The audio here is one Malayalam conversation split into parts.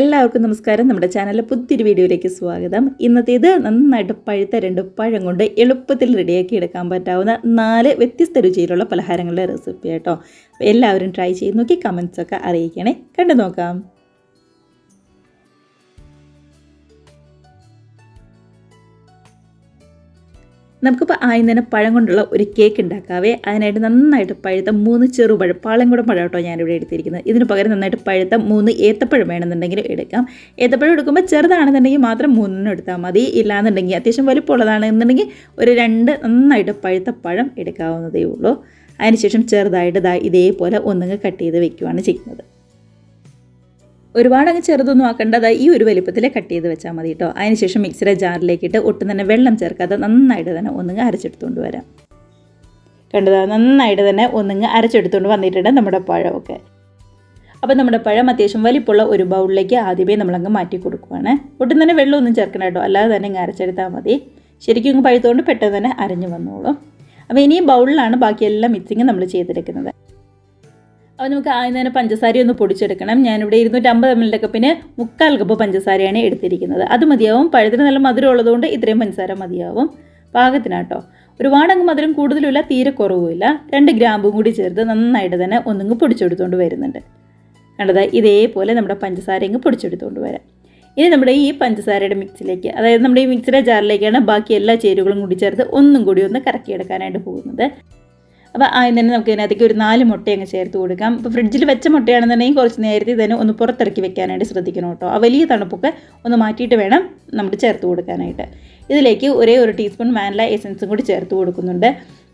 എല്ലാവർക്കും നമസ്കാരം. നമ്മുടെ ചാനലിലെ പുതിയൊരു വീഡിയോയിലേക്ക് സ്വാഗതം. ഇന്നത്തേത് നന്നായിട്ട് പഴുത്ത 2 പഴം കൊണ്ട് എളുപ്പത്തിൽ റെഡിയാക്കി എടുക്കാൻ പറ്റാവുന്ന 4 വ്യത്യസ്ത രുചിയിലുള്ള പലഹാരങ്ങളുടെ റെസിപ്പി കേട്ടോ. എല്ലാവരും ട്രൈ ചെയ്ത് നോക്കി കമൻസൊക്കെ അറിയിക്കണേ. കണ്ടു നോക്കാം. നമുക്കിപ്പോൾ ആദ്യം തന്നെ പഴം കൊണ്ടുള്ള ഒരു കേക്ക് ഉണ്ടാക്കാവേ. അതിനായിട്ട് നന്നായിട്ട് പഴുത്ത 3 ചെറുപഴം, പാളയംകുടം പഴം കേട്ടോ ഞാനിവിടെ എടുത്തിരിക്കുന്നത്. ഇതിന് പകരം നന്നായിട്ട് പഴുത്ത 3 ഏത്തപ്പഴം വേണമെന്നുണ്ടെങ്കിൽ എടുക്കാം. ഏത്തപ്പഴം എടുക്കുമ്പോൾ ചെറുതാണെന്നുണ്ടെങ്കിൽ മാത്രം 3 എടുത്താൽ മതി. ഇല്ലാന്നുണ്ടെങ്കിൽ അത്യാവശ്യം വലിപ്പമുള്ളതാണെന്നുണ്ടെങ്കിൽ ഒരു 2 നന്നായിട്ട് പഴുത്ത പഴം എടുക്കാവുന്നതേ ഉള്ളൂ. അതിനുശേഷം ചെറുതായിട്ട് ഇതേപോലെ ഒന്നുങ്ങ് കട്ട് ചെയ്ത് വെക്കുകയാണ് ചെയ്യുന്നത്. ഒരുപാട് അങ്ങ് ചെറുതൊന്നും ആക്കേണ്ടത് ഈ ഒരു വലിപ്പത്തിൽ കട്ട് ചെയ്ത് വെച്ചാൽ മതി കേട്ടോ. അതിനുശേഷം മിക്സിയുടെ ജാറിലേക്കിട്ട് ഒട്ടും തന്നെ വെള്ളം ചേർക്കാതെ നന്നായിട്ട് തന്നെ ഒന്നുങ്ങ് അരച്ചെടുത്തുകൊണ്ട് വരാം. കണ്ടത് നന്നായിട്ട് തന്നെ ഒന്നുങ്ങ് അരച്ചെടുത്തുകൊണ്ട് വന്നിട്ടുണ്ട് നമ്മുടെ പഴമൊക്കെ. അപ്പോൾ നമ്മുടെ പഴം അത്യാവശ്യം വലിപ്പമുള്ള ഒരു ബൗളിലേക്ക് ആദ്യമേ നമ്മളങ്ങ് മാറ്റി കൊടുക്കുവാണ്. ഒട്ടും തന്നെ വെള്ളമൊന്നും ചേർക്കണം കേട്ടോ, അല്ലാതെ തന്നെ ഇങ്ങ് അരച്ചെടുത്താൽ മതി. ശരിക്കും ഇങ്ങ് പഴുത്തുകൊണ്ട് പെട്ടെന്ന് തന്നെ അരഞ്ഞു വന്നോളും. അപ്പോൾ ഇനി ബൗളിലാണ് ബാക്കിയെല്ലാം മിക്സിങ് നമ്മൾ ചെയ്തെടുക്കുന്നത്. അപ്പോൾ നമുക്ക് ആദ്യം തന്നെ പഞ്ചസാര ഒന്ന് പൊടിച്ചെടുക്കണം. ഞാനിവിടെ 250 ml കപ്പിന് 3/4 കപ്പ് പഞ്ചസാരയാണ് എടുത്തിരിക്കുന്നത്. അത് മതിയാവും. പഴത്തിന് നല്ല മധുരം ഉള്ളതുകൊണ്ട് ഇത്രയും പഞ്ചസാര മതിയാവും. പാകത്തിനാട്ടോ. ഒരുപാടങ്ങ് മധുരം കൂടുതലുമില്ല, തീരെ കുറവുമില്ല. 2 ഗ്രാമ്പും കൂടി ചേർത്ത് നന്നായിട്ട് തന്നെ ഒന്നിങ്ങ് പൊടിച്ചെടുത്തുകൊണ്ട് വരുന്നുണ്ട്. കണ്ടത് ഇതേപോലെ നമ്മുടെ പഞ്ചസാര ഇങ്ങ് പൊടിച്ചെടുത്തുകൊണ്ട് വരാം. ഇനി നമ്മുടെ ഈ പഞ്ചസാരയുടെ മിക്സിലേക്ക്, അതായത് നമ്മുടെ ഈ മിക്സിയുടെ ജാറിലേക്കാണ് ബാക്കി എല്ലാ ചേരുവകളും കൂടി ചേർത്ത് ഒന്നും കൂടി ഒന്ന് കറക്കിയെടുക്കാനായിട്ട് പോകുന്നത്. അപ്പോൾ ആദ്യം തന്നെ നമുക്ക് ഇതിനകത്തേക്ക് ഒരു 4 മുട്ട അങ്ങ് ചേർത്ത് കൊടുക്കാം. ഇപ്പോൾ ഫ്രിഡ്ജിൽ വെച്ച മുട്ടയാണെന്നുണ്ടെങ്കിൽ കുറച്ച് നേരത്തെ തന്നെ ഒന്ന് പുറത്തിറക്കി വെക്കാനായിട്ട് ശ്രദ്ധിക്കണം കേട്ടോ. ആ വലിയ തണുപ്പൊക്കെ ഒന്ന് മാറ്റിയിട്ട് വേണം നമ്മൾ ചേർത്ത് കൊടുക്കാനായിട്ട്. ഇതിലേക്ക് ഒരു ടീസ്പൂൺ വാനില എസൻസും കൂടി ചേർത്ത് കൊടുക്കുന്നുണ്ട്.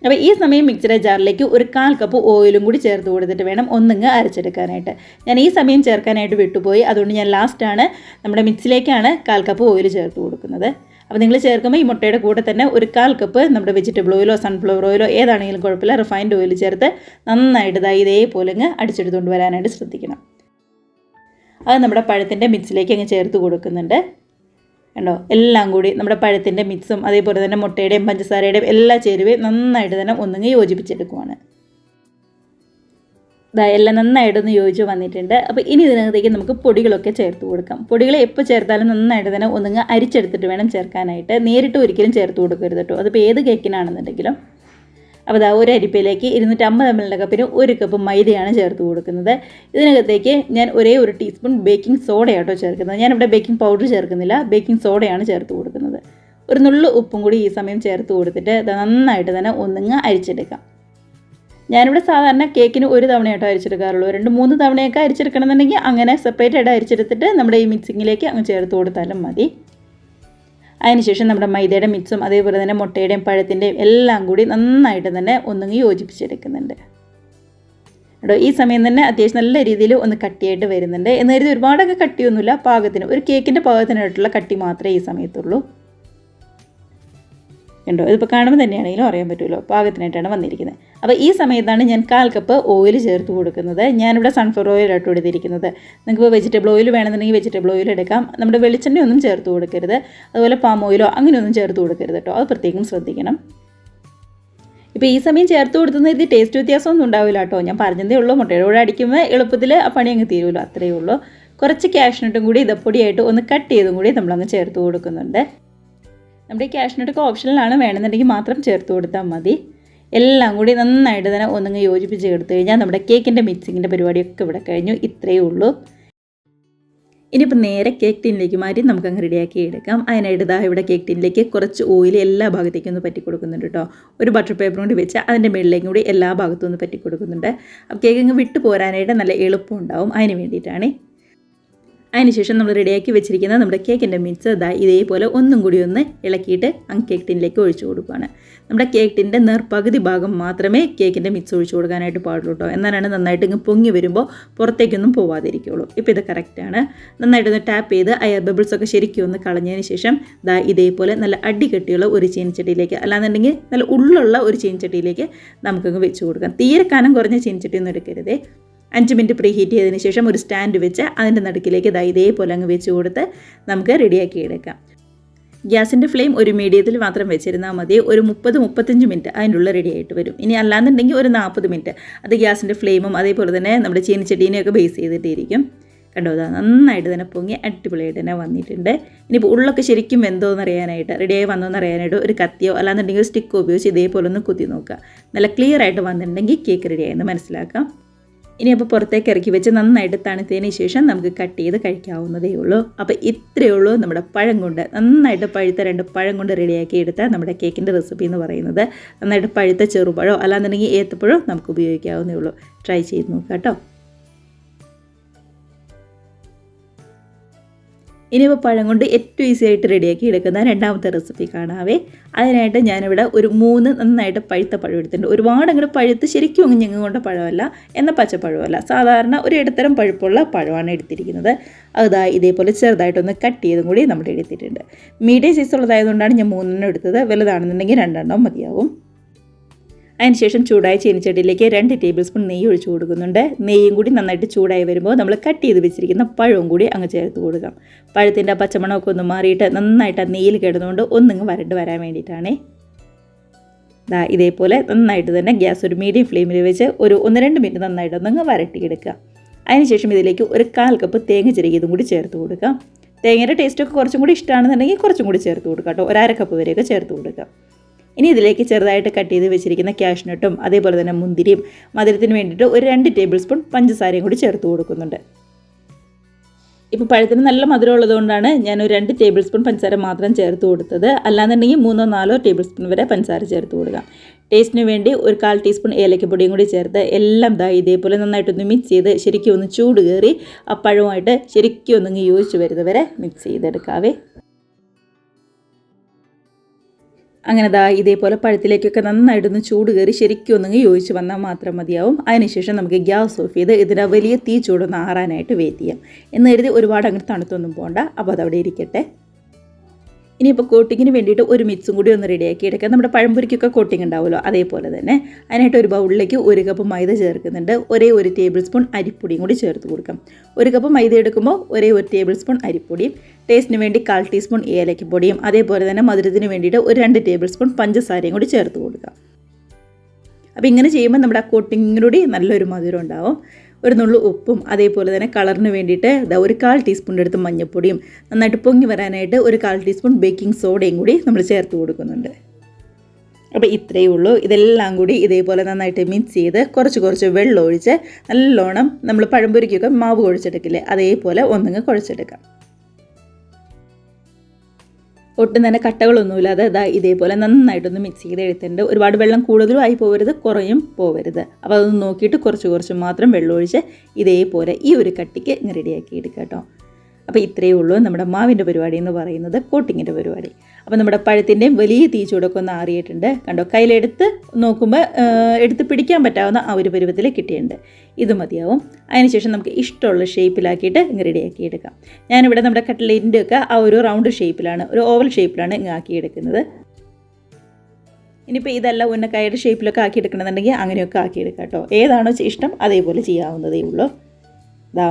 അപ്പോൾ ഈ സമയം മിക്സിയുടെ ജാറിലേക്ക് ഒരു 1/4 കപ്പ് ഓയിലും കൂടി ചേർത്ത് കൊടുത്തിട്ട് വേണം ഒന്നിങ്ങ് അരച്ചെടുക്കാനായിട്ട്. ഞാൻ ഈ സമയം ചേർക്കാനായിട്ട് വിട്ടുപോയി, അതുകൊണ്ട് ഞാൻ ലാസ്റ്റാണ് നമ്മുടെ മിക്സിയിലേക്കാണ് 1/4 കപ്പ് ഓയിൽ ചേർത്ത് കൊടുക്കുന്നത്. അപ്പോൾ നിങ്ങൾ ചേർക്കുമ്പോൾ ഈ മുട്ടയുടെ കൂടെ തന്നെ ഒരു 1/4 കപ്പ് നമ്മുടെ വെജിറ്റബിൾ ഓയിലോ സൺഫ്ലവർ ഓയിലോ ഏതാണെങ്കിലും കുഴപ്പമില്ല, റിഫൈൻഡ് ഓയിൽ ചേർത്ത് നന്നായിട്ട് ഇതേപോലെ അങ്ങ് അടിച്ചെടുത്തുകൊണ്ട് വരാനായിട്ട് ശ്രദ്ധിക്കണം. അത് നമ്മുടെ പഴത്തിൻ്റെ മിക്സിലേക്ക് അങ്ങ് ചേർത്ത് കൊടുക്കുന്നുണ്ട്. കണ്ടോ, എല്ലാം കൂടി നമ്മുടെ പഴത്തിൻ്റെ മിക്സും അതേപോലെ തന്നെ മുട്ടയുടെയും പഞ്ചസാരയുടെയും എല്ലാ ചേരുവയും നന്നായിട്ട് തന്നെ ഒന്നുങ്ങ് യോജിപ്പിച്ചെടുക്കുവാണ്. എല്ലാം നന്നായിട്ടൊന്ന് യോജിച്ച് വന്നിട്ടുണ്ട്. അപ്പോൾ ഇനി ഇതിനകത്തേക്ക് നമുക്ക് പൊടികളൊക്കെ ചേർത്ത് കൊടുക്കാം. പൊടികൾ എപ്പോൾ ചേർത്താലും നന്നായിട്ട് തന്നെ ഒന്നുങ്ങ് അരിച്ചെടുത്തിട്ട് വേണം ചേർക്കാനായിട്ട്. നേരിട്ട് ഒരിക്കലും ചേർത്ത് കൊടുക്കരുത് കേട്ടോ, അതിപ്പോൾ ഏത് കേക്കിനാണെന്നുണ്ടെങ്കിലും. അപ്പോൾ ഒരു അരിപ്പയിലേക്ക് 250 ml കപ്പിന് 1 കപ്പ് മൈദയാണ് ചേർത്ത് കൊടുക്കുന്നത്. ഇതിനകത്തേക്ക് ഞാൻ ഒരു ടീസ്പൂൺ ബേക്കിംഗ് സോഡയാട്ടോ ചേർക്കുന്നത്. ഞാനിവിടെ ബേക്കിംഗ് പൗഡർ ചേർക്കുന്നില്ല, ബേക്കിംഗ് സോഡയാണ് ചേർത്ത് കൊടുക്കുന്നത്. ഒരു നുള്ളു ഉപ്പും കൂടി ഈ സമയം ചേർത്ത് കൊടുത്തിട്ട് നന്നായിട്ട് തന്നെ ഒന്നുങ്ങ് അരിച്ചെടുക്കാം. ഞാനിവിടെ സാധാരണ കേക്കിന് 1 തവണയായിട്ടോ അരിച്ചെടുക്കാറുള്ളൂ. 2-3 തവണയൊക്കെ അരിച്ചെടുക്കണമെന്നുണ്ടെങ്കിൽ അങ്ങനെ സെപ്പറേറ്റ് ആയിട്ട് അരിച്ചെടുത്തിട്ട് നമ്മുടെ ഈ മിക്സിങ്ങിലേക്ക് അങ്ങ് ചേർത്ത് കൊടുത്താലും മതി. അതിനുശേഷം നമ്മുടെ മൈദയുടെ മിക്സും അതേപോലെ തന്നെ മുട്ടയുടെയും പഴത്തിൻ്റെയും എല്ലാം കൂടി നന്നായിട്ട് തന്നെ ഒന്നുങ്ങ് യോജിപ്പിച്ചെടുക്കുന്നുണ്ട് കേട്ടോ. ഈ സമയം തന്നെ അത്യാവശ്യം നല്ല രീതിയിൽ ഒന്ന് കട്ടിയായിട്ട് വരുന്നുണ്ട്. എന്ന് കരുതി ഒരുപാടൊക്കെ കട്ടിയൊന്നുമില്ല, പാകത്തിന് ഒരു കേക്കിൻ്റെ പാകത്തിനായിട്ടുള്ള കട്ടി മാത്രമേ ഈ സമയത്തുള്ളൂ. കണ്ടോ, ഇതിപ്പോൾ കാണുമ്പോൾ തന്നെയാണെങ്കിലും അറിയാൻ പറ്റുമല്ലോ, പാകത്തിനായിട്ടാണ് വന്നിരിക്കുന്നത്. അപ്പോൾ ഈ സമയത്താണ് ഞാൻ 1/4 കപ്പ് ഓയിൽ ചേർത്ത് കൊടുക്കുന്നത്. ഞാനിവിടെ സൺഫ്ലവർ ഓയിലായിട്ട് എടുത്തിരിക്കുന്നത്. നിങ്ങൾക്ക് വെജിറ്റബിൾ ഓയിൽ വേണമെന്നുണ്ടെങ്കിൽ വെജിറ്റബിൾ ഓയിൽ എടുക്കാം. നമ്മുടെ വെളിച്ചെണ്ണ ഒന്നും ചേർത്ത് കൊടുക്കരുത്, അതുപോലെ പാം ഓയിലോ അങ്ങനെയൊന്നും ചേർത്ത് കൊടുക്കരുത് കേട്ടോ, അത് പ്രത്യേകം ശ്രദ്ധിക്കണം. ഇപ്പോൾ ഈ സമയം ചേർത്ത് കൊടുത്തുന്ന ഇത് ടേസ്റ്റ് വ്യത്യാസമൊന്നും ഉണ്ടാവില്ല കേട്ടോ. ഞാൻ പറഞ്ഞതേ ഉള്ളൂ, മുട്ടയുടെ കൂടെ അടിക്കുമ്പോൾ എളുപ്പത്തിൽ ആ പണി അങ്ങ് തീരുമല്ലോ, അത്രയേ ഉള്ളൂ. കുറച്ച് കാഷ്നട്ടും കൂടി പൊടിയായിട്ട് ഒന്ന് കട്ട് ചെയ്തും കൂടി നമ്മളങ്ങ് ചേർത്ത് കൊടുക്കുന്നുണ്ട്. നമ്മുടെ ഈ കാഷ്നട്ടൊക്കെ ഓപ്ഷനിലാണ്, വേണമെന്നുണ്ടെങ്കിൽ മാത്രം ചേർത്ത് കൊടുത്താൽ മതി. എല്ലാം കൂടി നന്നായിട്ട് തന്നെ ഒന്നിങ്ങ് യോജിപ്പിച്ച് എടുത്തു കഴിഞ്ഞാൽ നമ്മുടെ കേക്കിൻ്റെ മിക്സിങ്ങിൻ്റെ പരിപാടിയൊക്കെ ഇവിടെ കഴിഞ്ഞു. ഇത്രയേ ഉള്ളൂ. ഇനിയിപ്പോൾ നേരെ കേക്ക് ടീനിലേക്ക് മാറ്റി നമുക്കങ്ങ് റെഡിയാക്കി എടുക്കാം. അതിനായിട്ട് ഇവിടെ കേക്ക് ടീനിലേക്ക് കുറച്ച് ഓയിൽ എല്ലാ ഭാഗത്തേക്കും ഒന്ന് പറ്റി കൊടുക്കുന്നുണ്ട് കേട്ടോ. ഒരു ബട്ടർ പേപ്പർ കൊണ്ട് വെച്ച് അതിൻ്റെ മുകളിലേക്കും കൂടി എല്ലാ ഭാഗത്തും ഒന്ന് പറ്റി കൊടുക്കുന്നുണ്ട്. അപ്പോൾ കേക്ക് അങ്ങ് വിട്ടു പോരാനായിട്ട് നല്ല എളുപ്പം ഉണ്ടാവും, അതിന് വേണ്ടിയിട്ടാണ്. അതിനുശേഷം നമ്മൾ റെഡിയാക്കി വെച്ചിരിക്കുന്ന നമ്മുടെ കേക്കിൻ്റെ മിക്സ് ഇതേപോലെ ഒന്നും കൂടി ഒന്ന് ഇളക്കിയിട്ട് അങ്ങ് കേക്ക് ടിന്നിലേക്ക് ഒഴിച്ചു കൊടുക്കുകയാണ്. നമ്മുടെ കേക്ക് ടിൻ്റെ നേർപകുതി ഭാഗം മാത്രമേ കേക്കിൻ്റെ മിക്സ് ഒഴിച്ചു കൊടുക്കാനായിട്ട് പാടുള്ളൂ കേട്ടോ. എന്നാലാണ് നന്നായിട്ട് ഇങ്ങ് പൊങ്ങി വരുമ്പോൾ പുറത്തേക്കൊന്നും പോവാതിരിക്കുള്ളൂ. ഇപ്പോൾ ഇത് കറക്റ്റാണ്. നന്നായിട്ടൊന്ന് ടാപ്പ് ചെയ്ത് എയർ ബബിൾസൊക്കെ ശരിക്കും ഒന്ന് കളഞ്ഞതിന് ശേഷം ഇതേപോലെ നല്ല അടികെട്ടിയുള്ള ഒരു ചീനച്ചട്ടിയിലേക്ക്, അല്ലാന്നുണ്ടെങ്കിൽ നല്ല ഉള്ളുള്ള ഒരു ചീനച്ചട്ടിയിലേക്ക് നമുക്കങ്ങ് വെച്ച് കൊടുക്കാം. തീരെ കനം കുറഞ്ഞ ചീനച്ചട്ടിയൊന്നും എടുക്കരുതേ. 5 മിനിറ്റ് പ്രീ ഹീറ്റ് ചെയ്തതിന് ശേഷം ഒരു സ്റ്റാൻഡ് വെച്ച് അതിൻ്റെ നടുക്കിലേക്ക് ഇതേപോലെ അങ്ങ് വെച്ച് കൊടുത്ത് നമുക്ക് റെഡിയാക്കി എടുക്കാം. ഗ്യാസിൻ്റെ ഫ്ലെയിം ഒരു മീഡിയത്തിൽ മാത്രം വെച്ചിരുന്നാൽ മതി. ഒരു 30-35 മിനിറ്റ് അതിൻ്റെ ഉള്ളിൽ റെഡി ആയിട്ട് വരും. ഇനി അല്ലാന്നുണ്ടെങ്കിൽ ഒരു 40 മിനിറ്റ്. അത് ഗ്യാസിൻ്റെ ഫ്ലെയിമും അതേപോലെ തന്നെ നമ്മുടെ ചീനച്ചട്ടീനെയൊക്കെ ബേസ് ചെയ്തിട്ടിരിക്കും. കണ്ടോ, ഇതാ നന്നായിട്ട് തന്നെ പൊങ്ങി അടിപൊളിയായിട്ട് തന്നെ വന്നിട്ടുണ്ട്. ഇനിയിപ്പോൾ ഉള്ളൊക്കെ ശരിക്കും വെന്തോന്ന് അറിയാനായിട്ട്, റെഡിയായി വന്നോന്ന് അറിയാനായിട്ട് ഒരു കത്തിയോ അല്ലാന്നുണ്ടെങ്കിൽ ഒരു സ്റ്റിക്കോ ഉപയോഗിച്ച് ഇതേപോലെ ഒന്ന് കുത്തി നോക്കുക. നല്ല ക്ലിയർ ആയിട്ട് വന്നിട്ടുണ്ടെങ്കിൽ കേക്ക് റെഡിയായെന്ന് മനസ്സിലാക്കാം. ഇനി അപ്പോൾ പുറത്തേക്ക് ഇറക്കി വെച്ച് നന്നായിട്ട് തണുത്തതിന് ശേഷം നമുക്ക് കട്ട് ചെയ്ത് കഴിക്കാവുന്നതേ ഉള്ളൂ. അപ്പോൾ ഇത്രയേ ഉള്ളൂ നമ്മുടെ പഴം കൊണ്ട്, നന്നായിട്ട് പഴുത്ത 2 പഴം കൊണ്ട് റെഡിയാക്കി എടുത്ത നമ്മുടെ കേക്കിൻ്റെ റെസിപ്പി എന്ന് പറയുന്നത്. നന്നായിട്ട് പഴുത്ത ചെറുപഴമോ അല്ലാന്നുണ്ടെങ്കിൽ ഏത്തപ്പഴമോ നമുക്ക് ഉപയോഗിക്കാവുന്നേ ഉള്ളൂ. ട്രൈ ചെയ്ത് നോക്കാം കേട്ടോ. ഇനിയിപ്പോൾ പഴം കൊണ്ട് ഏറ്റവും ഈസി ആയിട്ട് റെഡിയാക്കി എടുക്കുന്ന രണ്ടാമത്തെ റെസിപ്പി കാണാവേ. അതിനായിട്ട് ഞാനിവിടെ ഒരു 3 നന്നായിട്ട് പഴുത്ത പഴം എടുത്തിട്ടുണ്ട്. ഒരുപാട് അങ്ങോട്ട് പഴുത്ത് ശരിക്കും അങ്ങ് ഞങ്ങൾ കൊണ്ട പഴമല്ല, എന്നാൽ പച്ചപ്പഴമല്ല, സാധാരണ ഒരു ഇടത്തരം പഴുപ്പുള്ള പഴമാണ് എടുത്തിരിക്കുന്നത്. അതാ ഇതേപോലെ ചെറുതായിട്ടൊന്ന് കട്ട് ചെയ്തും കൂടി നമ്മൾ എടുത്തിട്ടുണ്ട്. മീഡിയം സൈസ് ഉള്ളതായതുകൊണ്ടാണ് ഞാൻ 3 എടുത്തത്. വലുതാണെന്നുണ്ടെങ്കിൽ 2 മതിയാവും. അതിനുശേഷം ചൂടായ ചീനിച്ചട്ടിയിലേക്ക് 2 ടേബിൾ സ്പൂൺ നെയ്യ് ഒഴിച്ച് കൊടുക്കുന്നുണ്ട്. നെയ്യും കൂടി നന്നായിട്ട് ചൂടായി വരുമ്പോൾ നമ്മൾ കട്ട് ചെയ്ത് വെച്ചിരിക്കുന്ന പഴവും കൂടി അങ്ങ് ചേർത്ത് കൊടുക്കാം. പഴത്തിൻ്റെ ആ പച്ചമണമൊക്കെ ഒന്ന് മാറിയിട്ട് നന്നായിട്ട് ആ നെയ്യിൽ കിടന്നുകൊണ്ട് ഒന്നിങ്ങ് വരണ്ട് വരാൻ വേണ്ടിയിട്ടാണേ. ഇതേപോലെ നന്നായിട്ട് തന്നെ ഗ്യാസ് ഒരു മീഡിയം ഫ്ലെയിമിൽ വെച്ച് ഒരു 1-2 മിനിറ്റ് നന്നായിട്ടൊന്നങ്ങ് വരട്ടിയെടുക്കുക. അതിനുശേഷം ഇതിലേക്ക് ഒരു 1/4 കപ്പ് തേങ്ങ ചിരകിയതും കൂടി ചേർത്ത് കൊടുക്കാം. തേങ്ങയുടെ ടേസ്റ്റൊക്കെ കുറച്ചും കൂടി ഇഷ്ടമാണെന്നുണ്ടെങ്കിൽ കുറച്ചും കൂടി ചേർത്ത് കൊടുക്കാം കേട്ടോ. 1/2 കപ്പ് വരെയൊക്കെ ചേർത്ത് കൊടുക്കാം. ഇനി ഇതിലേക്ക് ചെറുതായിട്ട് കട്ട് ചെയ്ത് വെച്ചിരിക്കുന്ന കാഷ്നട്ടും അതേപോലെ തന്നെ മുന്തിരിയും മധുരത്തിന് വേണ്ടിയിട്ട് ഒരു 2 ടേബിൾ സ്പൂൺ പഞ്ചസാരയും കൂടി ചേർത്ത് കൊടുക്കുന്നുണ്ട്. ഇപ്പോൾ പഴത്തിന് നല്ല മധുരം ഉള്ളതുകൊണ്ടാണ് ഞാൻ ഒരു 2 ടേബിൾ സ്പൂൺ പഞ്ചസാര മാത്രം ചേർത്ത് കൊടുത്തത്. അല്ലാന്നുണ്ടെങ്കിൽ 3-4 ടേബിൾ സ്പൂൺ വരെ പഞ്ചസാര ചേർത്ത് കൊടുക്കാം. ടേസ്റ്റിന് വേണ്ടി ഒരു 1/4 ടീസ്പൂൺ ഏലക്കപ്പൊടിയും കൂടി ചേർത്ത് എല്ലാം ഇതേപോലെ നന്നായിട്ടൊന്ന് മിക്സ് ചെയ്ത് ശരിക്കും ഒന്ന് ചൂട് കയറി ആ പഴവുമായിട്ട് ശരിക്കും ഒന്നങ്ങ് യോജിച്ച് വരുന്നവരെ മിക്സ് ചെയ്തെടുക്കാവേ. അങ്ങനെ ഇതേപോലെ പഴത്തിലേക്കൊക്കെ നന്നായിട്ടൊന്ന് ചൂട് കയറി ശരിക്കും ഒന്നെങ്കിൽ യോജിച്ച് വന്നാൽ മാത്രം മതിയാവും. അതിനുശേഷം നമുക്ക് ഗ്യാസ് ഓഫ് ചെയ്ത് ഇതിൻ്റെ വലിയ തീ ചൂടൊന്ന് ആറാനായിട്ട് വെയിറ്റ് ചെയ്യാം. എന്ന് കരുതി ഒരുപാട് അങ്ങോട്ട് തണുത്തൊന്നും പോകണ്ട. അപ്പോൾ അതവിടെ ഇരിക്കട്ടെ. ഇനിയിപ്പോൾ കോട്ടിങ്ങിന് വേണ്ടിയിട്ട് ഒരു മിക്സും കൂടി ഒന്ന് റെഡിയാക്കി എടുക്കാം. നമ്മുടെ പഴംപൊരിക്കൊക്കെ കോട്ടിങ് ഉണ്ടാവുമല്ലോ, അതേപോലെ തന്നെ. അതിനായിട്ട് ഒരു ബൗളിലേക്ക് 1 കപ്പ് മൈദ ചേർക്കുന്നുണ്ട്. ഒരേ 1 ടേബിൾ സ്പൂൺ അരിപ്പൊടിയും കൂടി ചേർത്ത് കൊടുക്കാം. 1 കപ്പ് മൈദ എടുക്കുമ്പോൾ ഒരേ 1 ടേബിൾ സ്പൂൺ അരിപ്പൊടിയും ടേസ്റ്റിന് വേണ്ടി 1/4 ടീസ്പൂൺ ഏലക്കപ്പൊടിയും അതേപോലെ തന്നെ മധുരത്തിന് വേണ്ടിയിട്ട് ഒരു 2 ടേബിൾ സ്പൂൺ പഞ്ചസാരയും കൂടി ചേർത്ത് കൊടുക്കാം. അപ്പോൾ ഇങ്ങനെ ചെയ്യുമ്പോൾ നമ്മുടെ ആ കോട്ടിങ്ങിനൂടി നല്ലൊരു മധുരം ഉണ്ടാവും. ഒരു നുള്ളു ഉപ്പും അതേപോലെ തന്നെ കളറിന് വേണ്ടിയിട്ട് ഒരു 1/4 ടീസ്പൂണിൻ്റെ അടുത്ത് മഞ്ഞൾപ്പൊടിയും നന്നായിട്ട് പൊങ്ങി വരാനായിട്ട് ഒരു 1/4 ടീസ്പൂൺ ബേക്കിംഗ് സോഡയും കൂടി നമ്മൾ ചേർത്ത് കൊടുക്കുന്നുണ്ട്. അപ്പോൾ ഇത്രയേ ഉള്ളൂ. ഇതെല്ലാം കൂടി ഇതേപോലെ നന്നായിട്ട് മിക്സ് ചെയ്ത് കുറച്ച് വെള്ളം ഒഴിച്ച് നല്ലോണം നമ്മൾ പഴംപൊരിക്കൊക്കെ മാവ് കുഴച്ചെടുക്കില്ലേ, അതേപോലെ ഒന്നങ്ങ് കുഴച്ചെടുക്കാം. ഒട്ടും തന്നെ കട്ടകളൊന്നുമില്ലാതെ ഇതേപോലെ നന്നായിട്ടൊന്ന് മിക്സ് ചെയ്ത് എടുത്തിട്ടുണ്ട്. ഒരുപാട് വെള്ളം കൂടുതലും ആയി പോകരുത്, കുറയും പോകരുത്. അപ്പോൾ അതൊന്ന് നോക്കിയിട്ട് കുറച്ച് മാത്രം വെള്ളം ഒഴിച്ച് ഇതേപോലെ ഈ ഒരു കട്ടിക്ക് റെഡിയാക്കി എടുക്കാം കേട്ടോ. അപ്പോൾ ഇത്രയേ ഉള്ളൂ നമ്മുടെ മാവിൻ്റെ പരിപാടി എന്ന് പറയുന്നത്, കോട്ടിങ്ങിൻ്റെ പരിപാടി. അപ്പോൾ നമ്മുടെ പഴത്തിൻ്റെയും വലിയ തീ ചൂടൊക്കെ ഒന്ന് ആറിയിട്ടുണ്ട്. കണ്ടോ, കയ്യിലെടുത്ത് നോക്കുമ്പോൾ എടുത്ത് പിടിക്കാൻ പറ്റാവുന്ന ആ ഒരു പരുവത്തിൽ കിട്ടിയിട്ടുണ്ട്. ഇത് മതിയാവും. അതിനുശേഷം നമുക്ക് ഇഷ്ടമുള്ള ഷേപ്പിലാക്കിയിട്ട് റെഡിയാക്കി എടുക്കാം. ഞാനിവിടെ നമ്മുടെ കട്ട്ലേറ്റിൻ്റെ ഒക്കെ ആ ഒരു റൗണ്ട് ഷേപ്പിലാണ്, ഒരു ഓവൽ ഷേപ്പിലാണ് ആക്കിയെടുക്കുന്നത്. ഇനിയിപ്പോൾ ഇതെല്ലാം ഉന്നക്കായുടെ ഷേപ്പിലൊക്കെ ആക്കിയെടുക്കണമെന്നുണ്ടെങ്കിൽ അങ്ങനെയൊക്കെ ആക്കിയെടുക്കാം കേട്ടോ. ഏതാണോ ഇഷ്ടം അതേപോലെ ചെയ്യാവുന്നതേ ഉള്ളൂ.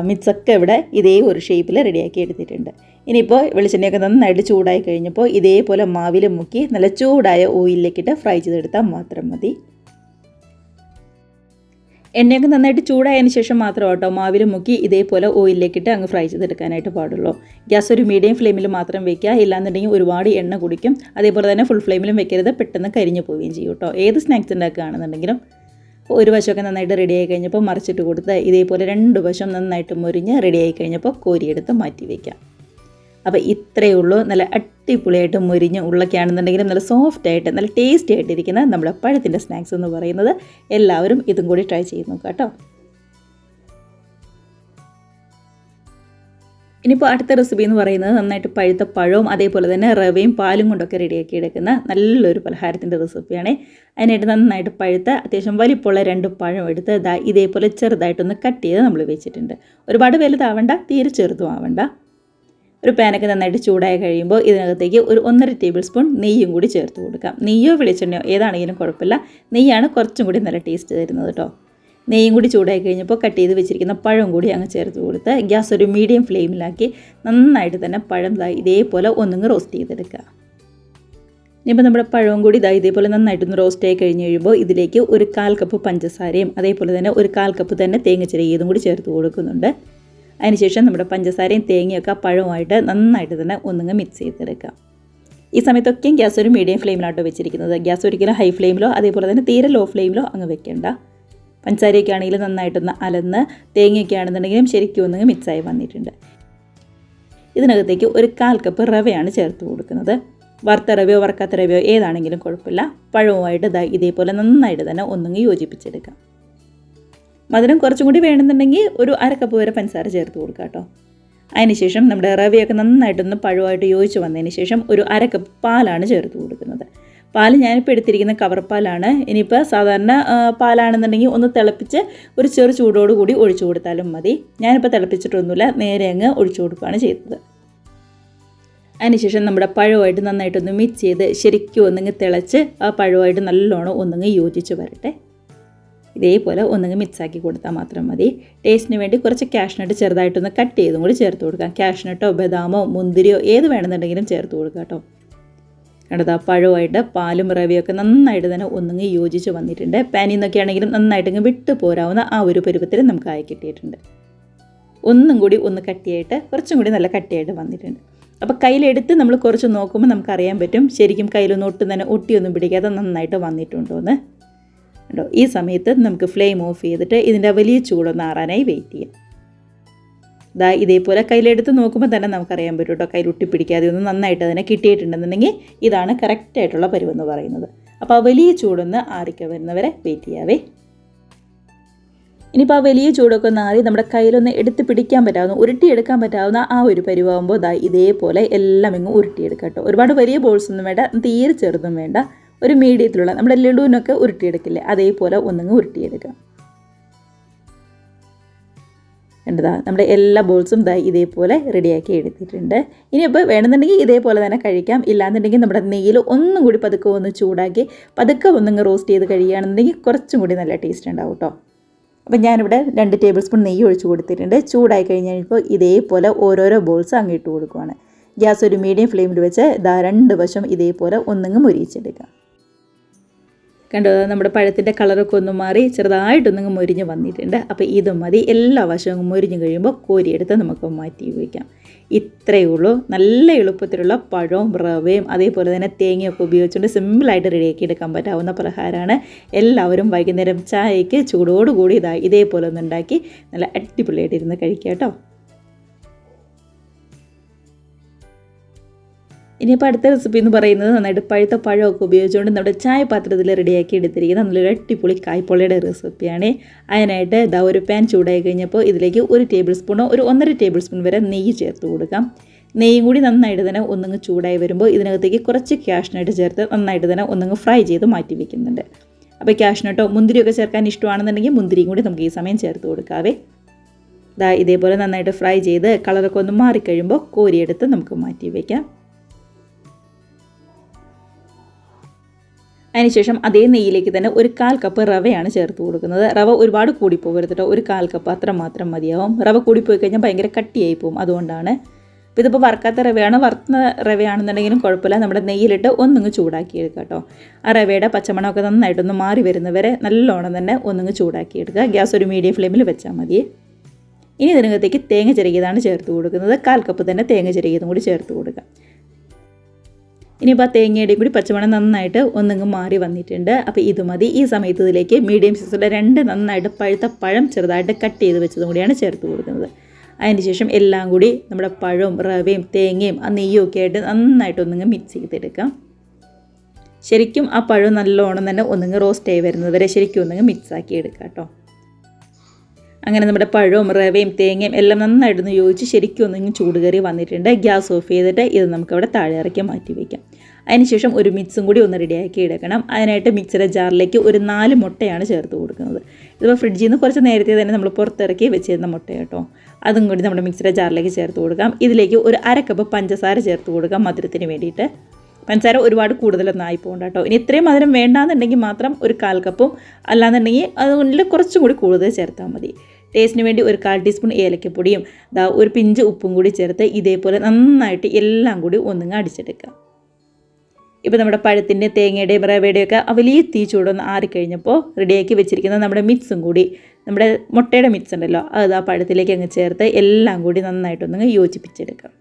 മിക്സൊക്കെ ഇവിടെ ഇതേ ഒരു ഷേപ്പിൽ റെഡിയാക്കി എടുത്തിട്ടുണ്ട്. ഇനിയിപ്പോൾ വെളിച്ചെണ്ണയൊക്കെ നന്നായിട്ട് ചൂടായി കഴിഞ്ഞപ്പോൾ ഇതേപോലെ മാവിൽ മുക്കി നല്ല ചൂടായ ഓയിലിലേക്കിട്ട് ഫ്രൈ ചെയ്തെടുത്താൽ മാത്രം മതി. എണ്ണയൊക്കെ നന്നായിട്ട് ചൂടായതിന് ശേഷം മാത്രം കേട്ടോ മാവിൽ മുക്കി ഇതേപോലെ ഓയിലിലേക്കിട്ട് അങ്ങ് ഫ്രൈ ചെയ്തെടുക്കാനായിട്ട് പാടുള്ളൂ. ഗ്യാസ് ഒരു മീഡിയം ഫ്ലെയിമിൽ മാത്രം വെക്കുക, ഇല്ലാന്നുണ്ടെങ്കിൽ ഒരുപാട് എണ്ണ കുടിക്കും. അതേപോലെ തന്നെ ഫുൾ ഫ്ലെയിമിലും വെക്കരുത്, പെട്ടെന്ന് കരിഞ്ഞു പോവുകയും ചെയ്യും കേട്ടോ. ഏത് സ്നാക്സ് ഉണ്ടാക്കുകയാണെന്നുണ്ടെങ്കിലും ഒരു വശമൊക്കെ നന്നായിട്ട് റെഡിയായി കഴിഞ്ഞപ്പോൾ മറിച്ചിട്ട് കൊടുത്ത് ഇതേപോലെ 2 വശം നന്നായിട്ട് മുരിഞ്ഞ് റെഡിയായി കഴിഞ്ഞപ്പോൾ കോരിയെടുത്ത് മാറ്റി വയ്ക്കാം. അപ്പോൾ ഇത്രയേ ഉള്ളൂ. നല്ല അടിപൊളിയായിട്ട് മുരിഞ്ഞ് ഉള്ളൊക്കെയാണെന്നുണ്ടെങ്കിലും നല്ല സോഫ്റ്റായിട്ട് നല്ല ടേസ്റ്റി ആയിട്ടിരിക്കുന്ന നമ്മുടെ പഴത്തിൻ്റെ സ്നാക്സ് എന്ന് പറയുന്നത്. എല്ലാവരും ഇതും കൂടി ട്രൈ ചെയ്ത് നോക്കാം കേട്ടോ. ഇനിയിപ്പോൾ അടുത്ത റെസിപ്പി എന്ന് പറയുന്നത് നന്നായിട്ട് പഴുത്ത പഴവും അതേപോലെ തന്നെ റവയും പാലും കൊണ്ടൊക്കെ റെഡിയാക്കി എടുക്കുന്ന നല്ലൊരു പലഹാരത്തിൻ്റെ റെസിപ്പിയാണ്. അതിനായിട്ട് നന്നായിട്ട് പഴുത്ത അത്യാവശ്യം വലിപ്പമുള്ള 2 പഴം എടുത്ത് ഇതേപോലെ ചെറുതായിട്ടൊന്ന് കട്ട് ചെയ്ത് നമ്മൾ വെച്ചിട്ടുണ്ട്. ഒരുപാട് വലുതാവണ്ട, തീരെ ചെറുതും ആവണ്ട. ഒരു പാനൊക്കെ നന്നായിട്ട് ചൂടായി കഴിയുമ്പോൾ ഇതിനകത്തേക്ക് ഒരു 1.5 ടേബിൾ സ്പൂൺ നെയ്യും കൂടി ചേർത്ത് കൊടുക്കാം. നെയ്യോ വെളിച്ചെണ്ണയോ ഏതാണെങ്കിലും കുഴപ്പമില്ല, നെയ്യാണ് കുറച്ചും കൂടി നല്ല ടേസ്റ്റ് തരുന്നത് കേട്ടോ. നെയ്യും കൂടി ചൂടായി കഴിഞ്ഞപ്പോൾ കട്ട് ചെയ്ത് വെച്ചിരിക്കുന്ന പഴം കൂടി അങ്ങ് ചേർത്ത് കൊടുത്ത് ഗ്യാസ് ഒരു മീഡിയം ഫ്ലെയിമിലാക്കി നന്നായിട്ട് തന്നെ പഴം ഇതേപോലെ ഒന്നങ്ങ് റോസ്റ്റ് ചെയ്തെടുക്കുക. ഇനിയിപ്പോൾ നമ്മുടെ പഴവും കൂടി ഇതേപോലെ നന്നായിട്ടൊന്ന് റോസ്റ്റ് ആയി കഴിഞ്ഞ് കഴിയുമ്പോൾ ഇതിലേക്ക് ഒരു 1/4 കപ്പ് പഞ്ചസാരയും അതേപോലെ തന്നെ ഒരു 1/4 കപ്പ് തന്നെ തേങ്ങ ചിരകിയതും കൂടി ചേർത്ത് കൊടുക്കുന്നുണ്ട്. അതിനുശേഷം നമ്മുടെ പഞ്ചസാരയും തേങ്ങയൊക്കെ പഴവുമായിട്ട് നന്നായിട്ട് തന്നെ ഒന്നുങ്ങ് മിക്സ് ചെയ്തെടുക്കാം. ഈ സമയത്തൊക്കെയും ഗ്യാസ് ഒരു മീഡിയം ഫ്ലെയിമിലാട്ടോ വെച്ചിരിക്കുന്നത്. ഗ്യാസ് ഒരിക്കലും ഹൈ ഫ്ലെയിമിലോ അതേപോലെ തന്നെ തീരെ ലോ ഫ്ലെയിമിലോ അങ്ങ് വെക്കേണ്ട. പഞ്ചസാരയൊക്കെ ആണെങ്കിലും നന്നായിട്ടൊന്ന് അലന്ന്, തേങ്ങയൊക്കെ ആണെന്നുണ്ടെങ്കിലും ശരിക്കും ഒന്നുങ്ങ് മിക്സായി വന്നിട്ടുണ്ട്. ഇതിനകത്തേക്ക് ഒരു 1/4 കപ്പ് റവയാണ് ചേർത്ത് കൊടുക്കുന്നത്. വറുത്ത റവയോ വറുക്കാത്ത റവയോ ഏതാണെങ്കിലും കുഴപ്പമില്ല. പഴവുമായിട്ട് ഇതേപോലെ നന്നായിട്ട് തന്നെ ഒന്നുങ്ങ് യോജിപ്പിച്ചെടുക്കാം. മധുരം കുറച്ചും കൂടി വേണമെന്നുണ്ടെങ്കിൽ ഒരു 1/2 കപ്പ് വരെ പഞ്ചസാര ചേർത്ത് കൊടുക്കാം കേട്ടോ. അതിനുശേഷം നമ്മുടെ റവയൊക്കെ നന്നായിട്ടൊന്ന് പഴമായിട്ട് യോജിച്ച് വന്നതിന് ശേഷം ഒരു 1/2 കപ്പ് പാലാണ് ചേർത്ത് കൊടുക്കുന്നത്. പാൽ ഞാനിപ്പോൾ എടുത്തിരിക്കുന്ന കവർ പാലാണ്. ഇനിയിപ്പോൾ സാധാരണ പാലാണെന്നുണ്ടെങ്കിൽ ഒന്ന് തിളപ്പിച്ച് ഒരു ചെറു ചൂടോടുകൂടി ഒഴിച്ചു കൊടുത്താലും മതി. ഞാനിപ്പോൾ തിളപ്പിച്ചിട്ടൊന്നുമില്ല, നേരെ അങ്ങ് ഒഴിച്ചു കൊടുക്കുകയാണ് ചെയ്തത്. അതിനുശേഷം നമ്മുടെ പഴമായിട്ട് നന്നായിട്ടൊന്ന് മിക്സ് ചെയ്ത് ശരിക്കും ഒന്നുങ്ങ് തിളച്ച് ആ പഴമായിട്ട് നല്ലോണം ഒന്നുങ്ങ് യോജിച്ച് വരട്ടെ. ഇതേപോലെ ഒന്നുങ്ങ് മിക്സാക്കി കൊടുത്താൽ മാത്രം മതി. ടേസ്റ്റിന് വേണ്ടി കുറച്ച് കാഷ്നട്ട് ചെറുതായിട്ടൊന്ന് കട്ട് ചെയ്തും കൂടി ചേർത്ത് കൊടുക്കാം. കാഷ്നട്ടോ ബദാമോ മുന്തിരിയോ ഏത് വേണമെന്നുണ്ടെങ്കിലും ചേർത്ത് കൊടുക്കാം കേട്ടോ. കണ്ടത് ആ പഴമായിട്ട് പാലും റവയൊക്കെ നന്നായിട്ട് തന്നെ ഒന്നുങ്ങ് യോജിച്ച് വന്നിട്ടുണ്ട്. പാനിൽ നിന്നൊക്കെ ആണെങ്കിലും നന്നായിട്ടങ്ങ് വിട്ട് പോരാവുന്ന ആ ഒരു പരുവത്തിൽ നമുക്ക് ആയി കിട്ടിയിട്ടുണ്ട്. ഒന്നും കൂടി ഒന്ന് കട്ടിയായിട്ട് കുറച്ചും കൂടി നല്ല കട്ടിയായിട്ട് വന്നിട്ടുണ്ട്. അപ്പോൾ കയ്യിലെടുത്ത് നമ്മൾ കുറച്ച് നോക്കുമ്പോൾ നമുക്കറിയാൻ പറ്റും ശരിക്കും കയ്യിലൊന്നും ഒട്ടും തന്നെ ഒട്ടിയൊന്നും പിടിക്കാതെ നന്നായിട്ട് വന്നിട്ടുണ്ടോ എന്ന്. കേട്ടോ, ഈ സമയത്ത് നമുക്ക് ഫ്ലെയിം ഓഫ് ചെയ്തിട്ട് ഇതിൻ്റെ വലിയ ചൂടൊന്ന് ആറാനായി വെയിറ്റ് ചെയ്യാം. ഇതേപോലെ കയ്യിലെടുത്ത് നോക്കുമ്പോൾ തന്നെ നമുക്കറിയാൻ പറ്റും കേട്ടോ, കയ്യിൽ ഒട്ടിപ്പിടിക്കാതെ ഒന്ന് നന്നായിട്ട് അതിനെ കിട്ടിയിട്ടുണ്ടെന്നുണ്ടെങ്കിൽ ഇതാണ് കറക്റ്റായിട്ടുള്ള പരുവെന്ന് പറയുന്നത്. അപ്പോൾ ആ വലിയ ചൂടൊന്ന് ആറിക്ക വരുന്നവരെ വെയിറ്റ് ചെയ്യാവേ. ഇനിയിപ്പോൾ ആ വലിയ ചൂടൊക്കെ ഒന്ന് ആറി നമ്മുടെ കയ്യിലൊന്ന് എടുത്ത് പിടിക്കാൻ പറ്റാവുന്ന, ഉരുട്ടിയെടുക്കാൻ പറ്റാവുന്ന ആ ഒരു പരുവാകുമ്പോൾ ഇതേപോലെ എല്ലാം ഇങ്ങ് ഉരുട്ടിയെടുക്കാം കേട്ടോ. ഒരുപാട് വലിയ ബോൾസ് ഒന്നും വേണ്ട, തീരെ ചെറുതും വേണ്ട, ഒരു മീഡിയത്തിലുള്ള നമ്മുടെ ലഡുവിനൊക്കെ ഉരുട്ടിയെടുക്കില്ലേ അതേപോലെ ഒന്നങ്ങ് ഉരുട്ടിയെടുക്കാം. കണ്ടതാ നമ്മുടെ എല്ലാ ബോൾസും ഇതേപോലെ റെഡിയാക്കി എടുത്തിട്ടുണ്ട്. ഇനിയിപ്പോൾ വേണമെന്നുണ്ടെങ്കിൽ ഇതേപോലെ തന്നെ കഴിക്കാം. ഇല്ലാന്നുണ്ടെങ്കിൽ നമ്മുടെ നെയ്യിൽ ഒന്നും കൂടി പതുക്കെ ഒന്ന് ചൂടാക്കി പതുക്കെ ഒന്നങ്ങ് റോസ്റ്റ് ചെയ്ത് കഴിയുകയാണെന്നുണ്ടെങ്കിൽ കുറച്ചും കൂടി നല്ല ടേസ്റ്റ് ഉണ്ടാവും കേട്ടോ. അപ്പോൾ ഞാനിവിടെ 2 ടേബിൾ സ്പൂൺ നെയ്യ് ഒഴിച്ച് കൊടുത്തിട്ടുണ്ട്. ചൂടായി കഴിഞ്ഞപ്പോൾ ഇതേപോലെ ഓരോരോ ബോൾസ് അങ്ങിട്ട് കൊടുക്കുവാണ്. ഗ്യാസ് ഒരു മീഡിയം ഫ്ലെയിമിൽ വെച്ച് 2 വശം ഇതേപോലെ ഒന്നങ്ങ് മൊരിയിച്ചെടുക്കാം. കണ്ടോ, നമ്മുടെ പഴത്തിൻ്റെ കളറൊക്കെ ഒന്ന് മാറി ചെറുതായിട്ടൊന്നങ്ങ് മൊരിഞ്ഞ് വന്നിട്ടുണ്ട്. അപ്പോൾ ഇത് മതി. എല്ലാ വശവും മൊരിഞ്ഞ് കഴിയുമ്പോൾ കോരിയെടുത്ത് നമുക്ക് മാറ്റി വയ്ക്കാം. ഇത്രയേ ഉള്ളൂ. നല്ല എളുപ്പത്തിലുള്ള പഴവും റവയും അതേപോലെ തന്നെ തേങ്ങയൊക്കെ ഉപയോഗിച്ചുകൊണ്ട് സിമ്പിളായിട്ട് റെഡിയാക്കി എടുക്കാൻ പറ്റാവുന്ന പലഹാരമാണ്. എല്ലാവരും വൈകുന്നേരം ചായയ്ക്ക് ചൂടോടുകൂടി ഇതേപോലെ ഒന്നുണ്ടാക്കി നല്ല അടിപൊളിയായിട്ട് ഇരുന്ന് കഴിക്കാം കേട്ടോ. ഇനിയിപ്പോൾ അടുത്ത റെസിപ്പി എന്ന് പറയുന്നത് നന്നായിട്ട് പഴുത്ത പഴമൊക്കെ ഉപയോഗിച്ചുകൊണ്ട് നമ്മുടെ ചായ പാത്രത്തിൽ റെഡിയാക്കി എടുത്തിരിക്കുന്ന നല്ലൊരു അടിപൊളി കായ്പൊളയുടെ റെസിപ്പിയാണ്. അതിനായിട്ട് ഒരു പാൻ ചൂടായി കഴിഞ്ഞപ്പോൾ ഇതിലേക്ക് 1 ടേബിൾ സ്പൂണോ ഒരു 1.5 ടേബിൾ സ്പൂൺ വരെ നെയ്യ് ചേർത്ത് കൊടുക്കാം. നെയ്യും കൂടി നന്നായിട്ട് തന്നെ ഒന്നങ്ങ് ചൂടായി വരുമ്പോൾ ഇതിനകത്തേക്ക് കുറച്ച് കാഷ്നട്ട് ചേർത്ത് നന്നായിട്ട് തന്നെ ഒന്നങ്ങ് ഫ്രൈ ചെയ്ത് മാറ്റി വയ്ക്കുന്നുണ്ട്. അപ്പോൾ കാഷ്നട്ടോ മുന്തിരിയൊക്കെ ചേർക്കാൻ ഇഷ്ടമാണെന്നുണ്ടെങ്കിൽ മുന്തിരിയും കൂടി നമുക്ക് ഈ സമയം ചേർത്ത് കൊടുക്കാവേ. ഇതേപോലെ നന്നായിട്ട് ഫ്രൈ ചെയ്ത് കളറൊക്കെ ഒന്ന് മാറിക്കഴിയുമ്പോൾ കോരിയെടുത്ത് നമുക്ക് മാറ്റി വയ്ക്കാം. അതിനുശേഷം അതേ നെയ്യിലേക്ക് തന്നെ ഒരു 1/4 കപ്പ് റവയാണ് ചേർത്ത് കൊടുക്കുന്നത്. റവ ഒരുപാട് കൂടിപ്പോകരുത് കേട്ടോ, ഒരു 1/4 കപ്പ് അത്ര മാത്രം മതിയാവും. റവ കൂടിപ്പോയി കഴിഞ്ഞാൽ ഭയങ്കര കട്ടിയായി പോകും, അതുകൊണ്ടാണ്. അപ്പോൾ ഇതിപ്പോൾ വറുക്കാത്ത റവയാണ്, വറുത്ത റവയാണെന്നുണ്ടെങ്കിലും കുഴപ്പമില്ല. നമ്മുടെ നെയ്യിലിട്ട് ഒന്നങ്ങ് ചൂടാക്കി എടുക്കുക കേട്ടോ. ആ റവയുടെ പച്ചമണമൊക്കെ നന്നായിട്ടൊന്ന് മാറി വരുന്നവരെ നല്ലോണം തന്നെ ഒന്നങ്ങ് ചൂടാക്കി എടുക്കുക. ഗ്യാസ് ഒരു മീഡിയം ഫ്ലെയിമിൽ വെച്ചാൽ മതി. ഇനി ഇതിനകത്തേക്ക് തേങ്ങ ചിരകിയതാണ് ചേർത്ത് കൊടുക്കുന്നത്. 1/4 കപ്പ് തന്നെ തേങ്ങ ചിരകിയതും കൂടി ചേർത്ത് കൊടുക്കുക. ഇനിയിപ്പോൾ ആ തേങ്ങയുടെയും കൂടി പച്ചമണം നന്നായിട്ട് ഒന്നങ്ങ് മാറി വന്നിട്ടുണ്ട്. അപ്പോൾ ഇത് മതി. ഈ സമയത്ത് ഇതിലേക്ക് മീഡിയം സൈസിലെ 2 നന്നായിട്ട് പഴുത്ത പഴം ചെറുതായിട്ട് കട്ട് ചെയ്ത് വെച്ചതും കൂടിയാണ് ചേർത്ത് കൊടുക്കുന്നത്. അതിന് ശേഷം എല്ലാം കൂടി നമ്മുടെ പഴവും റവയും തേങ്ങയും ആ നെയ്യും ഒക്കെ ആയിട്ട് നന്നായിട്ട് ഒന്നങ്ങ് മിക്സ് ചെയ്തെടുക്കാം. ശരിക്കും ആ പഴം നല്ലോണം തന്നെ ഒന്നങ്ങ് റോസ്റ്റ് ആയി വരുന്നത് വരെ ശരിക്കും ഒന്നങ്ങ് മിക്സാക്കി എടുക്കാം കേട്ടോ. അങ്ങനെ നമ്മുടെ പഴവും റവയും തേങ്ങയും എല്ലാം നന്നായിട്ടൊന്ന് യോജിച്ച് ശരിക്കും ഒന്നങ്ങ് ചൂട് കയറി വന്നിട്ടുണ്ട്. ഗ്യാസ് ഓഫ് ചെയ്തിട്ട് ഇത് നമുക്കവിടെ താഴെ ഇറക്കി മാറ്റി വയ്ക്കാം. അതിനുശേഷം ഒരു മിക്സും കൂടി ഒന്ന് റെഡിയാക്കി എടുക്കണം. അതിനായിട്ട് മിക്സിയുടെ ജാറിലേക്ക് ഒരു 4 മുട്ടയാണ് ചേർത്ത് കൊടുക്കുന്നത്. ഇതിപ്പോൾ ഫ്രിഡ്ജിൽ നിന്ന് കുറച്ച് നേരത്തെ തന്നെ നമ്മൾ പുറത്തിറക്കി വെച്ചിരുന്ന മുട്ട കേട്ടോ. അതും കൂടി നമ്മുടെ മിക്സിയുടെ ജാറിലേക്ക് ചേർത്ത് കൊടുക്കാം. ഇതിലേക്ക് ഒരു 1/2 കപ്പ് പഞ്ചസാര ചേർത്ത് കൊടുക്കാം മധുരത്തിന് വേണ്ടിയിട്ട്. പഞ്ചസാര ഒരുപാട് കൂടുതലൊന്നും ആയി പോകണ്ട കേട്ടോ. ഇനി ഇത്രയും മധുരം വേണ്ടാന്നുണ്ടെങ്കിൽ മാത്രം ഒരു 1/4 കപ്പും അല്ലാന്നുണ്ടെങ്കിൽ അതുകൊണ്ട് കുറച്ചും കൂടി കൂടുതൽ ചേർത്താൽ മതി. ടേസ്റ്റിന് വേണ്ടി ഒരു 1/4 ടീസ്പൂൺ ഏലക്കപ്പൊടിയും ഒരു പിഞ്ച് ഉപ്പും കൂടി ചേർത്ത് ഇതേപോലെ നന്നായിട്ട് എല്ലാം കൂടി ഒന്നങ്ങ് അടിച്ചെടുക്കുക. ഇപ്പോൾ നമ്മുടെ പഴത്തിൻ്റെ തേങ്ങയുടെയും റവയുടെയൊക്കെ വലിയ തീ ചൂടൊന്ന് ആറിക്കഴിഞ്ഞപ്പോൾ റെഡിയാക്കി വെച്ചിരിക്കുന്ന നമ്മുടെ മിക്സും കൂടി നമ്മുടെ മുട്ടയുടെ മിക്സ് ഉണ്ടല്ലോ അത് ആ പഴത്തിലേക്ക് അങ്ങ് ചേർത്ത് എല്ലാം കൂടി നന്നായിട്ടൊന്ന് യോജിപ്പിച്ചെടുക്കാം.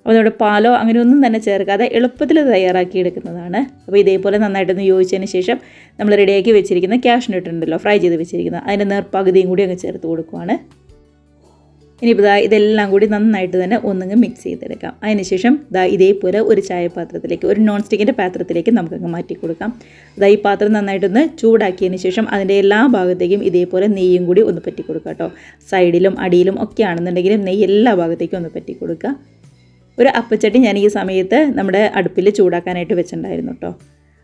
അപ്പോൾ നമ്മുടെ പാലോ അങ്ങനെയൊന്നും തന്നെ ചേർക്കാതെ എളുപ്പത്തിൽ തയ്യാറാക്കി എടുക്കുന്നതാണ്. അപ്പോൾ ഇതേപോലെ നന്നായിട്ടൊന്ന് യോജിച്ചതിന് ശേഷം നമ്മൾ റെഡിയാക്കി വെച്ചിരിക്കുന്ന കാഷ്നട്ട് ഉണ്ടല്ലോ ഫ്രൈ ചെയ്ത് വെച്ചിരിക്കുന്നത് അതിൻ്റെ നേർപ്പകുതിയും കൂടി അങ്ങ് ചേർത്ത് കൊടുക്കുവാണ്. ഇനിയിപ്പോൾ ഇതെല്ലാം കൂടി നന്നായിട്ട് തന്നെ ഒന്നങ്ങ് മിക്സ് ചെയ്തെടുക്കാം. അതിനുശേഷം ഇതേപോലെ ഒരു ചായപാത്രത്തിലേക്ക് ഒരു നോൺ സ്റ്റിക്കിൻ്റെ പാത്രത്തിലേക്ക് നമുക്കങ്ങ് മാറ്റി കൊടുക്കാം. ഈ പാത്രം നന്നായിട്ടൊന്ന് ചൂടാക്കിയതിന് ശേഷം അതിൻ്റെ എല്ലാ ഭാഗത്തേക്കും ഇതേപോലെ നെയ്യും കൂടി ഒന്ന് പറ്റി കൊടുക്കുക കേട്ടോ. സൈഡിലും അടിയിലും ഒക്കെ ആണെന്നുണ്ടെങ്കിലും നെയ്യ് എല്ലാ ഭാഗത്തേക്കും ഒന്ന് പറ്റി കൊടുക്കുക. ഒരു അപ്പച്ചട്ടി ഞാൻ ഈ സമയത്ത് നമ്മുടെ അടുപ്പിൽ ചൂടാക്കാനായിട്ട് വെച്ചിട്ടുണ്ടായിരുന്നു കേട്ടോ.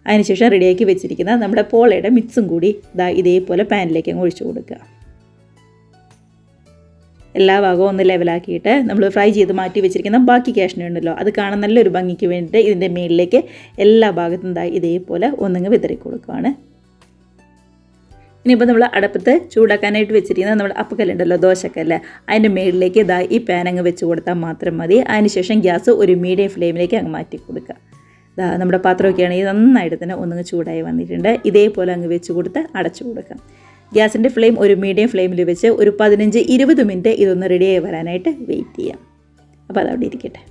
അതിനുശേഷം റെഡിയാക്കി വെച്ചിരിക്കുന്ന നമ്മുടെ പോളയുടെ മിക്സും കൂടി ഇതേപോലെ പാനിലേക്ക് അങ്ങ് ഒഴിച്ചു കൊടുക്കുക. എല്ലാ ഭാഗവും ഒന്ന് ലെവലാക്കിയിട്ട് നമ്മൾ ഫ്രൈ ചെയ്ത് മാറ്റി വെച്ചിരിക്കുന്ന ബാക്കി കാഷ്നട്ട് ഉണ്ടല്ലോ അത് കാണാൻ നല്ലൊരു ഭംഗിക്ക് വേണ്ടിയിട്ട് ഇതിൻ്റെ മുകളിലേക്ക് എല്ലാ ഭാഗത്തും ഇതേപോലെ ഒന്നങ്ങ് വിതറി കൊടുക്കുകയാണ്. ഇനിയിപ്പോൾ നമ്മൾ അടുപ്പത്ത് ചൂടാക്കാനായിട്ട് വെച്ചിരിക്കുന്ന നമ്മുടെ അപ്പക്കല്ലുണ്ടല്ലോ ദോശക്കല്ല് അതിൻ്റെ മുകളിലേക്ക് ഈ പാൻ അങ്ങ് വെച്ച് കൊടുത്താൽ മാത്രം മതി. അതിനുശേഷം ഗ്യാസ് ഒരു മീഡിയം ഫ്ലെയിമിലേക്ക് അങ്ങ് മാറ്റി കൊടുക്കുക. നമ്മുടെ പാത്രമൊക്കെ ആണെങ്കിൽ നന്നായിട്ട് തന്നെ ഒന്നങ്ങ് ചൂടായി വന്നിട്ടുണ്ട്. ഇതേപോലെ അങ്ങ് വെച്ച് കൊടുത്ത് അടച്ചു കൊടുക്കാം. ഗ്യാസിൻ്റെ ഫ്ലെയിം ഒരു മീഡിയം ഫ്ലെയിമിൽ വെച്ച് ഒരു 15-20 മിനിറ്റ് ഇതൊന്ന് റെഡിയായി വരാനായിട്ട് വെയിറ്റ് ചെയ്യാം. അപ്പോൾ അതവിടെ ഇരിക്കട്ടെ.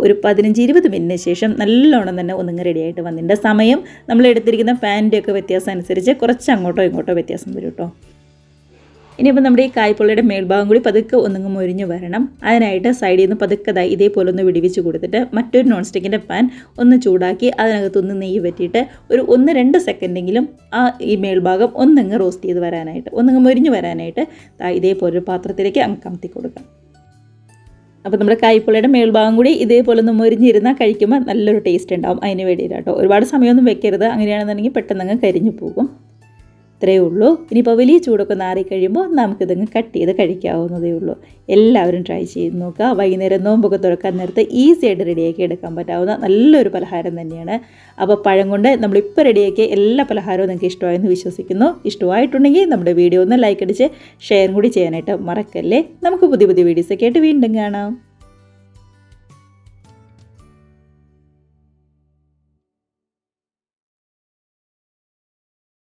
ഒരു 15-20 മിനിറ്റിന് ശേഷം നല്ലോണം തന്നെ ഒന്നിങ്ങ് റെഡിയായിട്ട് വന്നിട്ടുണ്ട്. സമയം നമ്മൾ എടുത്തിരിക്കുന്ന പാനിൻ്റെയൊക്കെ വ്യത്യാസം അനുസരിച്ച് കുറച്ച് അങ്ങോട്ടോ ഇങ്ങോട്ടോ വ്യത്യാസം വരും കേട്ടോ. ഇനിയിപ്പോൾ നമ്മുടെ ഈ കായ്പൊള്ളിയുടെ മേൽഭാഗം കൂടി പതുക്കെ ഒന്നിങ്ങ് മൊരിഞ്ഞ് വരണം. അതിനായിട്ട് സൈഡിൽ നിന്ന് പതുക്കെ ഇതേപോലെ ഒന്ന് വിടിവിച്ച് കൊടുത്തിട്ട് മറ്റൊരു നോൺ സ്റ്റിക്കിൻ്റെ പാൻ ഒന്ന് ചൂടാക്കി അതിനകത്തൊന്ന് നെയ്യ് പറ്റിയിട്ട് ഒരു 1-2 സെക്കൻഡെങ്കിലും ഈ മേൽഭാഗം ഒന്നിങ്ങ് റോസ്റ്റ് ചെയ്ത് വരാനായിട്ട് ഒന്നിങ്ങ് മൊരിഞ്ഞ് വരാനായിട്ട് ഇതേപോലൊരു പാത്രത്തിലേക്ക് അങ്ങ് കമത്തി കൊടുക്കാം. അപ്പോൾ നമ്മുടെ കായ്പൊള്ളിയുടെ മേൽഭാഗം കൂടി ഇതേപോലെ ഒന്ന് മൊരിഞ്ഞിരുന്നാൽ കഴിക്കുമ്പോൾ നല്ലൊരു ടേസ്റ്റ് ഉണ്ടാവും. അതിന് വേണ്ടിയിട്ട് കേട്ടോ. ഒരുപാട് സമയമൊന്നും വെക്കരുത്. അങ്ങനെയാണെന്നുണ്ടെങ്കിൽ പെട്ടെന്ന് കരിഞ്ഞു പോകും. ഇത്രയേ ഉള്ളൂ. ഇനിയിപ്പോൾ വലിയ ചൂടൊക്കെ നാറിക്കഴിയുമ്പോൾ നമുക്കിതങ്ങ് കട്ട് ചെയ്ത് കഴിക്കാവുന്നതേ ഉള്ളൂ. എല്ലാവരും ട്രൈ ചെയ്ത് നോക്കുക. വൈകുന്നേരം നോമ്പൊക്കെ തുറക്കാൻ നേരത്ത് ഈസി ആയിട്ട് റെഡിയാക്കി എടുക്കാൻ പറ്റാവുന്ന നല്ലൊരു പലഹാരം തന്നെയാണ്. അപ്പോൾ പഴം കൊണ്ട് നമ്മളിപ്പോൾ റെഡിയാക്കിയ എല്ലാ പലഹാരവും നിങ്ങൾക്ക് ഇഷ്ടമായെന്ന് വിശ്വസിക്കുന്നു. ഇഷ്ടമായിട്ടുണ്ടെങ്കിൽ നമ്മുടെ വീഡിയോ ഒന്ന് ലൈക്ക് അടിച്ച് ഷെയർ കൂടി ചെയ്യാനായിട്ട് മറക്കല്ലേ. നമുക്ക് പുതിയ പുതിയ വീഡിയോസൊക്കെ ആയിട്ട് വീണ്ടും കാണാം.